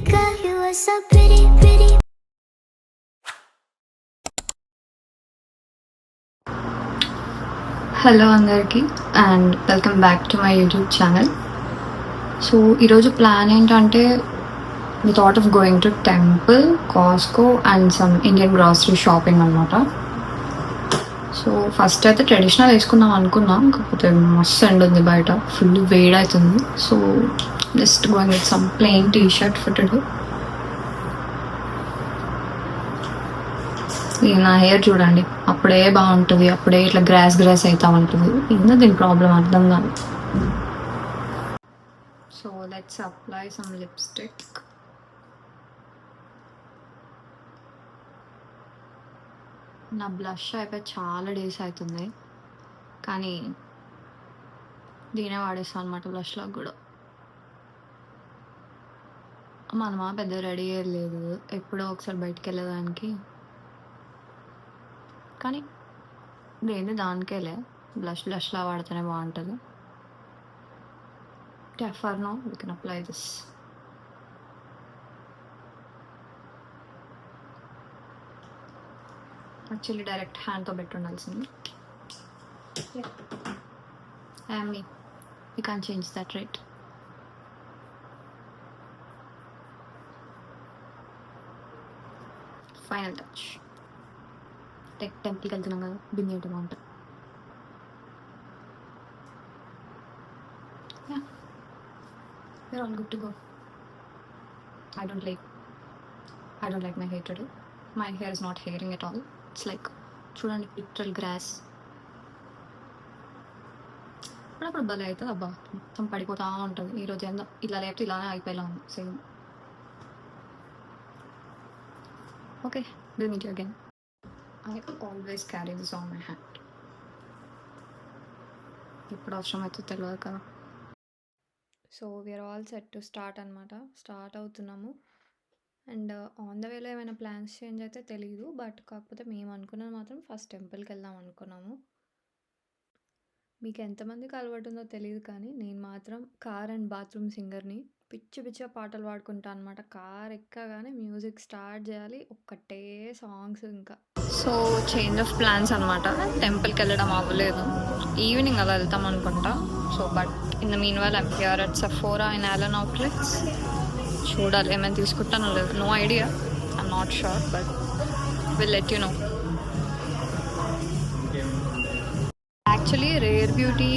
girl, you are so pretty, pretty. Hello అందరికీ and welcome back to my YouTube channel. So ఈరోజు plan ఏంటంటే we thought of going to temple, Costco and some Indian grocery shopping అనమాట. So first అయితే traditional వేసుకుందాం అనుకున్నాం, కాకపోతే మస్తు end ఉంది బయట, ఫుల్ వేడి అవుతుంది. So just going with some plain T shirt for today. నా హెయిర్ చూడండి, అప్పుడే బాగుంటుంది, అప్పుడే ఇట్లా గ్రాస్ అవుతూ ఉంటుంది. ఏందో దీని ప్రాబ్లం అర్థం కాదు. So let's apply some lipstick. నా బ్లష్ అయిపోయి చాలా డేస్ అవుతుంది, కానీ దీనే వాడేస్తాను అనమాట బ్లష్లకు కూడా. మనమా పెద్ద రెడీ అయ్యలేదు, ఎప్పుడో ఒకసారి బయటికి వెళ్ళేదానికి, కానీ దేని దానికేలే, బ్లష్లా వాడితేనే బాగుంటుంది. For now we can apply this. Actually direct హ్యాండ్తో పెట్టి ఉండాల్సింది. మీ you can change that right. Final touch. టెంపుల్కి వెళ్తున్నాం కదా, బింది అంటే బాగుంటుంది. We're all good to go. I don't like my hair today. My hair is not hairing at all. It's like, చూడండి, లిటరల్ గ్రాస్. అప్పుడప్పుడు భలే అవుతుంది, అబ్బా మొత్తం పడిపోతూ ఉంటుంది. ఈరోజు ఏందో ఇలా లేకపోతే ఇలానే అయిపోయేలా ఉంది same. Okay, we'll meet you again. I always carry this on my hand. ఇప్పుడు అవసరం అయితే తెలియదు కదా. So we are all set to start అనమాట. స్టార్ట్ అవుతున్నాము. అండ్ ఆన్ ద వేలో ఏమైనా ప్లాన్స్ చేంజ్ అయితే తెలియదు, బట్ కాకపోతే మేము అనుకున్నది మాత్రం ఫస్ట్ టెంపుల్కి వెళ్దాం అనుకున్నాము. మీకు ఎంతమందికి అలవాటు ఉందో తెలియదు, కానీ నేను మాత్రం కార్ అండ్ బాత్రూమ్ సింగర్ని. పిచ్చిగా పాటలు పాడుకుంటా అనమాట. కార్ ఎక్కగానే మ్యూజిక్ స్టార్ట్ చేయాలి, ఒక్కటే సాంగ్స్. ఇంకా సో చేంజ్ ఆఫ్ ప్లాన్స్ అనమాట. టెంపుల్కి వెళ్ళడం అవ్వలేదు, ఈవినింగ్ అలా వెళ్తాం అనుకుంటా. So but in the meanwhile I'm here at Sephora in Allen outlets. చూడాలి ఏమైనా తీసుకుంటానో లేదు, no idea, I'm not sure, but will let you know. Actually Rare Beauty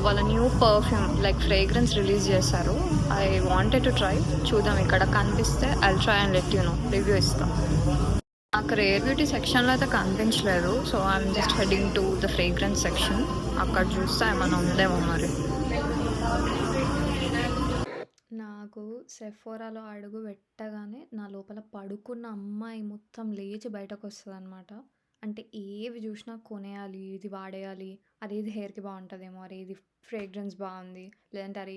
వాళ్ళ new perfume like fragrance release చేశారు. I wanted to try. చూద్దాం, ఇక్కడ కనిపిస్తే I'll try and let you know, review ఇస్తాం. నాకు రేర్ బ్యూటీ సెక్షన్లో అయితే కనిపించలేదు, so I'm just heading to the fragrance section. అక్కడ చూస్తే ఏమైనా ఉందేమో మరి. నాకు సెఫోరాలో అడుగు పెట్టగానే నా లోపల పడుకున్న అమ్మాయి మొత్తం లేచి బయటకు వస్తుంది అనమాట. అంటే ఏవి చూసినా కొనేయాలి, ఇది వాడేయాలి, అదేది హెయిర్కి బాగుంటుందేమో, అరే ఇది ఫ్రేగ్రెన్స్ బాగుంది, లేదంటే అరే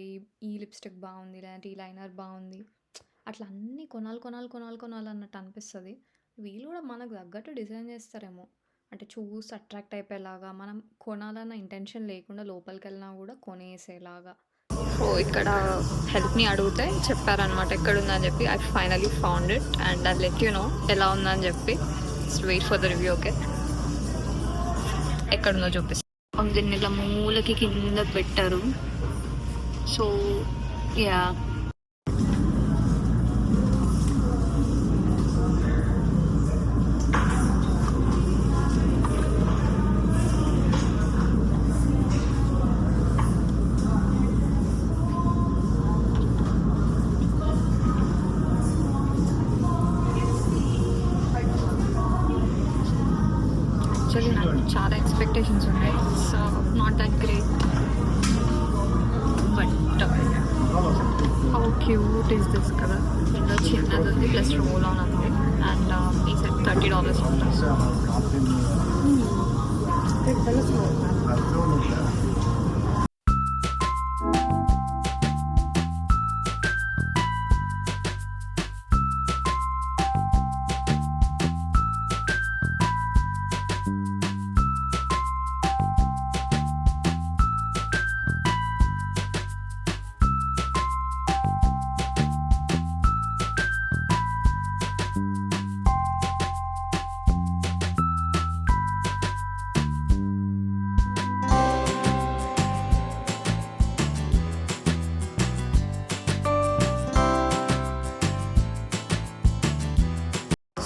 ఈ లిప్స్టిక్ బాగుంది, లేదంటే ఈ లైనర్ బాగుంది, అట్లా అన్నీ కొనాలి అన్నట్టు అనిపిస్తుంది. వీళ్ళు కూడా మనకు తగ్గట్టు డిజైన్ చేస్తారేమో, అంటే చూసి అట్రాక్ట్ అయిపోయేలాగా, మనం కొనాలన్న ఇంటెన్షన్ లేకుండా లోపలికి వెళ్ళినా కూడా కొనేసేలాగా. సో ఇక్కడ హెల్ప్ని అడిగితే చెప్పారనమాట ఎక్కడుందని చెప్పి. I finally found it and I let you know ఎలా ఉందని చెప్పి. Wait for the review. Okay, ఎక్కడుందో చూపిస్తాను. దీన్ని ఇలా మూలకి కింద పెట్టారు. సో యా, నాకు చాలా ఎక్స్పెక్టేషన్స్ ఉన్నాయి. So not that great, but how cute is this కదా. ఇందులో చిన్నది ఉంది, ప్లస్ రోల్ ఆన్ ఉంది, అండ్ ఈ సెట్ $30 ఉంటుంది.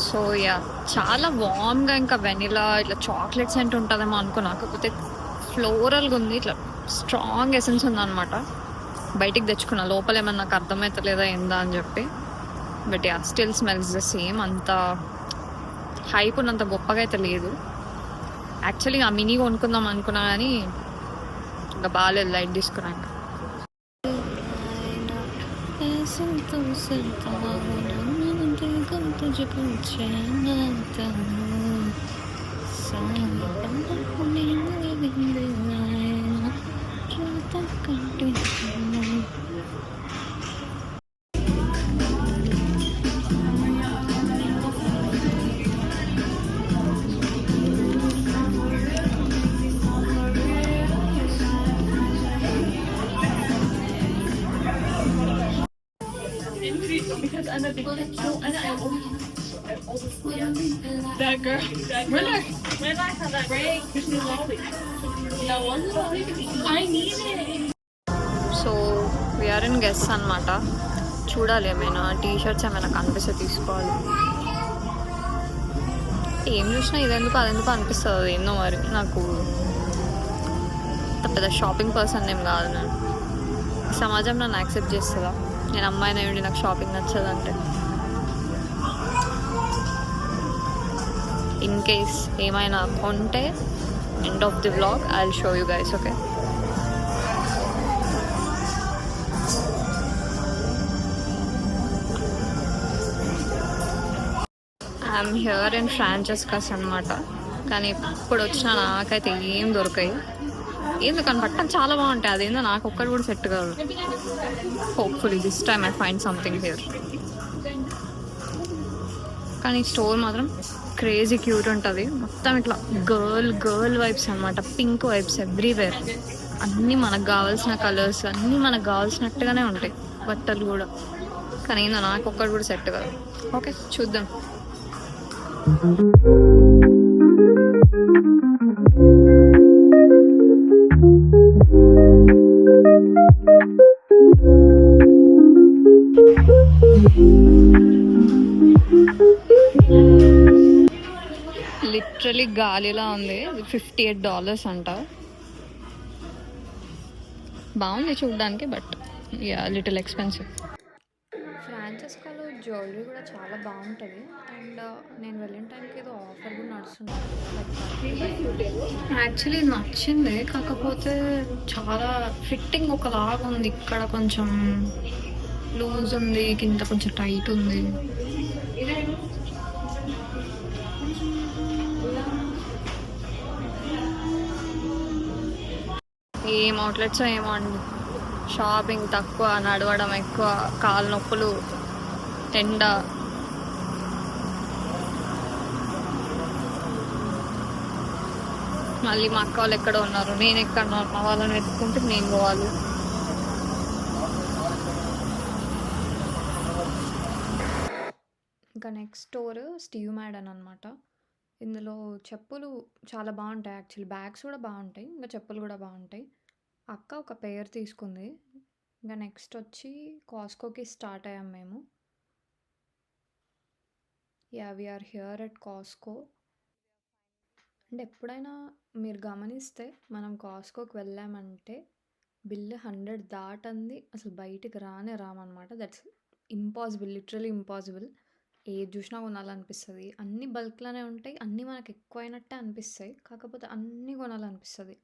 సో చాలా వామ్గా ఇంకా వెనిలా ఇట్లా చాక్లెట్ సెంట్ ఉంటుందేమో అనుకున్నా, కాకపోతే ఫ్లోరల్గా ఉంది, ఇట్లా స్ట్రాంగ్ ఎసెన్స్ ఉందన్నమాట. బయటికి తెచ్చుకున్నా, లోపల ఏమన్నా నాకు అర్థమవుతలేదా ఏందా అని చెప్పి. But still smells the same. అంత హైప్ ఉన్నంత గొప్పగా అయితే లేదు. యాక్చువల్లీ ఆ మినీ కొనుక్కుందాం అనుకున్నా కానీ ఇంకా బాగాలేదు, లైట్ తీసుకున్నాక. That girl. Relax on that break. No one's I need it. So we are in guess అనమాట. చూడాలి ఏమైనా టీ షర్ట్స్ ఏమైనా కనిపిస్తే తీసుకోవాలి. ఏం చూసినా ఇదెందుకు అదెందుకు అనిపిస్తుంది ఏందో మరి. నాకు పెద్ద షాపింగ్ పర్సన్ ఏం కాదు. నేను సమాజం నన్ను యాక్సెప్ట్ చేస్తుందా నేను అమ్మాయిని ఉండి నాకు షాపింగ్ నచ్చదంటే? ఇన్ కేస్ ఏమైనా కొంటే end of the vlog I will show you guys. Okay, I'm here in Francesca's అనమాట. కానీ ఇప్పుడు వచ్చిన నాకైతే ఏం దొరకాయి. ఎందుకని బట్టలు చాలా బాగుంటాయి, అదేందో నాకు ఒక్కటి కూడా సెట్ కాదు. Hopefully this time I find something here. కానీ స్టోర్ మాత్రం క్రేజీ క్యూట్ ఉంటుంది. మొత్తం ఇట్లా గర్ల్ వైబ్స్ అనమాట, పింక్ వైబ్స్ ఎవ్రీవేర్. అన్నీ మనకు కావాల్సిన కలర్స్, అన్నీ మనకు కావాల్సినట్టుగానే ఉంటాయి బట్టలు కూడా. కానీ ఏందో నాకు ఒక్కటి కూడా సెట్ కాదు. ఓకే, చూద్దాం. లిటరలీ గాలిలా ఉంది. $58 అంట. బాగుంది చూడడానికి, బట్ లిటిల్ ఎక్స్పెన్సివ్. ఫ్రాంచెస్కాలో జ్యువెలరీ కూడా చాలా బాగుంటుంది. అండ్ నేను వెళ్ళిన టైంకి ఏదో ఆఫర్ కూడా నడుస్తుంది. యాక్చువల్లీ నచ్చింది, కాకపోతే చాలా ఫిట్టింగ్ ఒకలాగా ఉంది. ఇక్కడ కొంచెం లూజ్ ఉంది, కింద కొంచెం టైట్ ఉంది. ఏం అవుట్లెట్స్ ఏమో అండి. షాపింగ్ తక్కువ, నడవడం ఎక్కువ, కాలు నొప్పులు, ఎండ. మళ్ళీ మా అక్క వాళ్ళు ఎక్కడ ఉన్నారు, నేను ఎక్కడ ఉన్నా, వాళ్ళని వెతుక్కుంటే నేను పోవాలి. ఇంకా నెక్స్ట్ స్టోర్ స్టీవ్ మ్యాడన్ అనమాట. ఇందులో చెప్పులు చాలా బాగుంటాయి. యాక్చువల్లీ బ్యాగ్స్ కూడా బాగుంటాయి, ఇంకా చెప్పులు కూడా బాగుంటాయి. అక్క ఒక పేర్ తీసుకుంది. ఇంకా నెక్స్ట్ వచ్చి కాస్కోకి స్టార్ట్ అయ్యాం మేము. వీఆర్ హియర్ ఎట్ కాస్కో. అంటే ఎప్పుడైనా మీరు గమనిస్తే మనం కాస్కోకి వెళ్ళామంటే బిల్లు 100 దాటంది అసలు బయటికి రామన్నమాట. That's impossible, literally impossible. ఏది చూసినా కొనాలనిపిస్తుంది. అన్నీ బల్క్లోనే ఉంటాయి, అన్నీ మనకు ఎక్కువైనట్టే అనిపిస్తాయి, కాకపోతే అన్నీ కొనాలనిపిస్తుంది.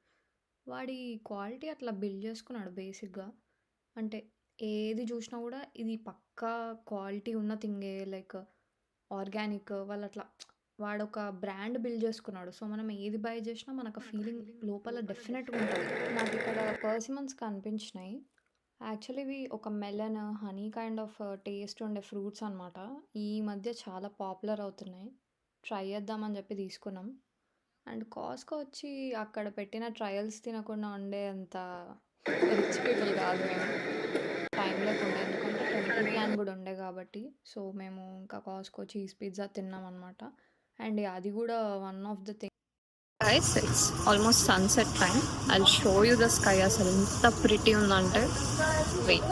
వాడి క్వాలిటీ అట్లా బిల్డ్ చేసుకున్నాడు బేసిక్గా. అంటే ఏది చూసినా కూడా ఇది పక్కా క్వాలిటీ ఉన్న థింగే, లైక్ ఆర్గానిక్. వాళ్ళు అట్లా వాడొక బ్రాండ్ బిల్డ్ చేసుకున్నాడు. సో మనం ఏది బై చేసినా మనకు ఫీలింగ్ లోపల డెఫినెట్గా ఉంటుంది. నాకు ఇక్కడ పర్సిమన్స్ కనిపించినాయి. యాక్చువల్లీ ఇవి ఒక melon, honey kind of taste ఉండే ఫ్రూట్స్ అనమాట. ఈ మధ్య చాలా పాపులర్ అవుతున్నాయి. ట్రై చేద్దామని చెప్పి తీసుకున్నాం. అండ్ కాస్కో వచ్చి అక్కడ పెట్టిన ట్రయల్స్ తినకుండా ఉండే అంత రిచ్ పీపుల్ కాదు మేము. టైం లేకుండా, ఎందుకంటే 20 ప్లాన్ కూడా ఉండే కాబట్టి. సో మేము ఇంకా కాస్కో చీజ్ పిజ్జా తిన్నాం అనమాట. అండ్ అది కూడా one of the thing. Guys, it's almost sunset time. I'll show you the sky. అసలు ఎంత ప్రిటీ ఉందంటే, wait.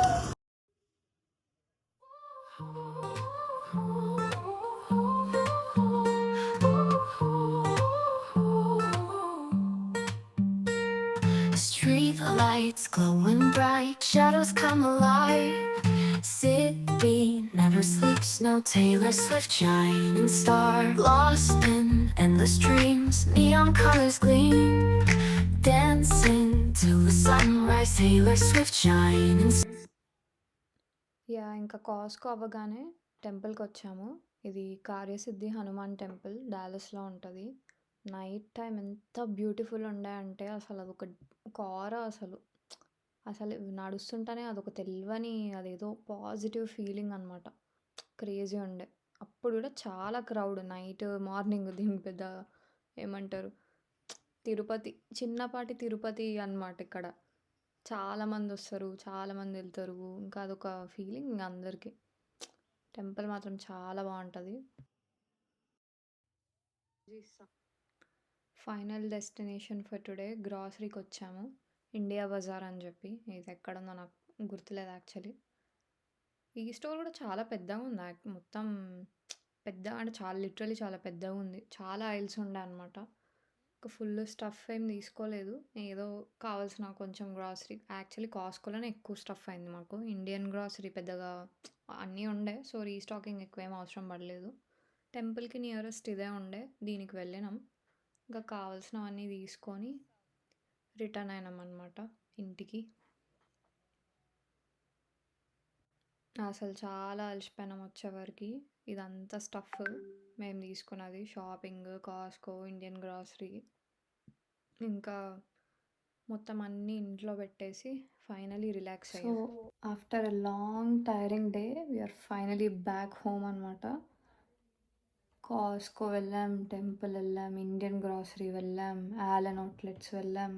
shadows come alive. City never sleeps, no Taylor Swift shining star. Lost in endless dreams, neon colors gleam. Dancing till the sunrise, Taylor Swift shining yeah! ఇంకా కాస్కో అవ్వగానే టెంపుల్‌కొచ్చాము. ఇది కార్యసిద్ధి Hanuman temple డాలస్‌లో ఉంటది. Night time ఎంత beautiful ఉండే అంటే అసలదొక ఆరా అసలు. అసలు నడుస్తుంటేనే అదొక తెల్వని అదేదో పాజిటివ్ ఫీలింగ్ అనమాట. క్రేజీ ఉండే. అప్పుడు గూడా చాలా క్రౌడ్ నైట్, మార్నింగ్ దీనికి పెద్ద ఏమంటారు తిరుపతి, చిన్నపాటి తిరుపతి అనమాట ఇక్కడ. చాలామందొస్తారు, చాలామందెళ్తారు. ఇంకా అదొక ఫీలింగ్ ఇంగ అందరికి. టెంపుల్ మాత్రం చాలా బావుంటది. ఫైనల్ డెస్టినేషన్ ఫర్ టుడే గ్రాసరీకొచ్చాము. ఇండియా బజార్ అని జెప్పి. ఇదెక్కడుందో నాకు గుర్తులేదు యాక్చువల్లీ. ఈ స్టోర్ గూడా చాలా పెద్దగుంది మొత్తం పెద్దగా అంటే చాలా లిటరల్లీ చాలా పెద్దగుంది. చాలా ఐల్స్ ఉండే అనమాట. ఒక ఫుల్ స్టఫ్ ఏం తీసుకోలేదు. ఏదో కావాల్సిన కొంచెం గ్రాసరీ యాక్చువల్లీ కాస్కోలోనే ఎక్కువ స్టఫ్ అయింది మాకు. ఇండియన్ గ్రాసరీ పెద్దగా అన్నీ ఉండే. సో, రీస్టాకింగ్ ఎక్కువేం అవసరం పడలేదు. టెంపుల్‌కి నియరెస్ట్ ఇదే ఉండే. దీనికి వెళ్ళినాం. ఇంకా కావాల్సినవన్నీ తీసుకొని రిటర్న్ అయినామనమాట ఇంటికి. అసలు చాలా అలసిపోయినాం వచ్చేవరకి. ఇదంతా స్టఫ్ మేము తీసుకున్నది. Shopping, Costco, Indian grocery. ఇంకా మొత్తం అన్నీ ఇంట్లో పెట్టేసి ఫైనలీ రిలాక్స్ అయ్యాం. So, after a long tiring day we are finally back home అనమాట. కాస్కో వెళ్ళాం, టెంపుల్ వెళ్ళాం, ఇండియన్ గ్రాసరీ వెళ్ళాం, ఆలన్ అవుట్లెట్స్ వెళ్ళాం,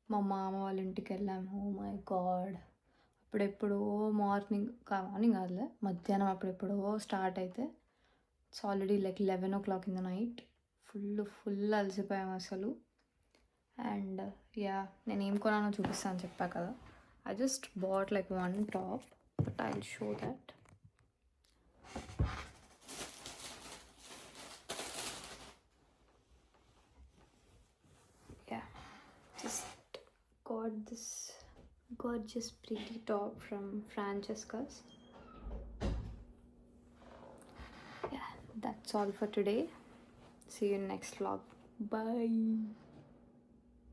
మా మామ వాళ్ళ ఇంటికెళ్ళాం. Oh my god! అప్పుడెప్పుడో మార్నింగ్ కాదులే మధ్యాహ్నం అప్పుడెప్పుడో స్టార్ట్ అయితే it's already like 11:00 in the night. Full అలసిపోయాం అసలు. And yeah! నేనేం కొన్నానో చూపిస్తా అని చెప్పా కదా! I just bought like one top but I will show that. Yeah, just got this gorgeous pretty top from Francesca's. Yeah, that's all for today. See you in next vlog. Bye.